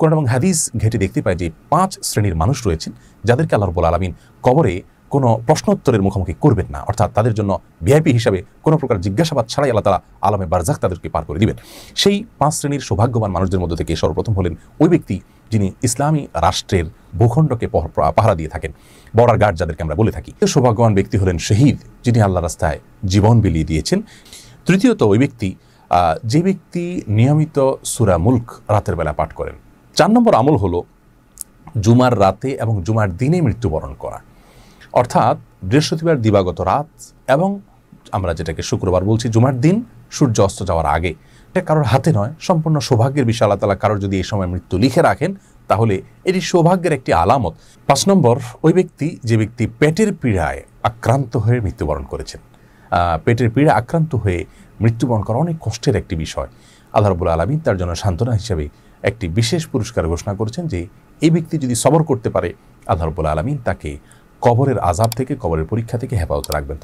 কোরআন এবং হাদিস ঘেঁটে দেখতে পাই যে 5 শ্রেণীর মানুষ রয়েছেন যাদেরকে আল্লাহ রাব্বুল আলামিন কবরে কোনো প্রশ্নোত্তরের মুখোমুখি করবেন না, অর্থাৎ তাদের জন্য ভিআইপি হিসাবে কোনো প্রকার জিজ্ঞাসাবাদ ছাড়াই আল্লাহ তাআলা আলমে বারজাখ তাদেরকে পার করে দিবেন। সেই 5 শ্রেণীর সৌভাগ্যবান মানুষদের মধ্যে থেকে সর্বপ্রথম হলেন ওই ব্যক্তি যিনি ইসলামী রাষ্ট্রের ভূখণ্ডকে পাহারা দিয়ে থাকেন, বর্ডার গার্ড যাদেরকে আমরা বলে থাকি। সৌভাগ্যবান ব্যক্তি হলেন শহীদ, যিনি আল্লাহ রাস্তায় জীবন বিলিয়ে দিয়েছেন। তৃতীয়ত ওই ব্যক্তি যে ব্যক্তি নিয়মিত সূরা মুলক রাতের বেলা পাঠ করেন। 4 নম্বর আমল হলো জুমার রাতে এবং জুমার দিনে মৃত্যুবরণ করা, অর্থাৎ বৃহস্পতিবার দিবাগত রাত এবং আমরা যেটাকে শুক্রবার বলছি জুমার দিন সূর্য অস্ত যাওয়ার আগে। এটা কারোর হাতে নয়, সম্পূর্ণ সৌভাগ্যের বিষয়। আল্লাহ তাআলা কারোর যদি এই সময় মৃত্যু লিখে রাখেন তাহলে এটি সৌভাগ্যের একটি আলামত। 5 নম্বর ওই ব্যক্তি যে ব্যক্তি পেটের পীড়ায় আক্রান্ত হয়ে মৃত্যুবরণ করেছেন। পেটের পীড়া আক্রান্ত হয়ে মৃত্যুবরণ করা অনেক কষ্টের একটি বিষয়। আল্লাহ রাব্বুল আলামিন তার জন্য সান্ত্বনা হিসেবে একটি বিশেষ পুরস্কার ঘোষণা করেছেন যে এই ব্যক্তি যদি সবর করতে পারে আল্লাহ রাব্বুল আলামিন তাকে কবরের আযাব থেকে, কবরের পরীক্ষা থেকে হেফাজতে রাখবেন।